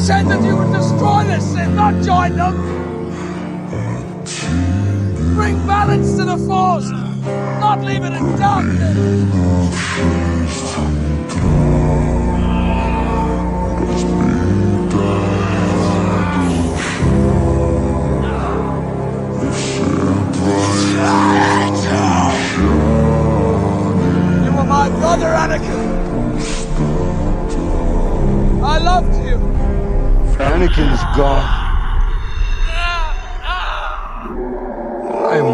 said that you would destroy this sin, not join them. Bring balance to the force, not leave it in darkness. You were my brother, Anakin. I loved you. Anakin's gone. I'm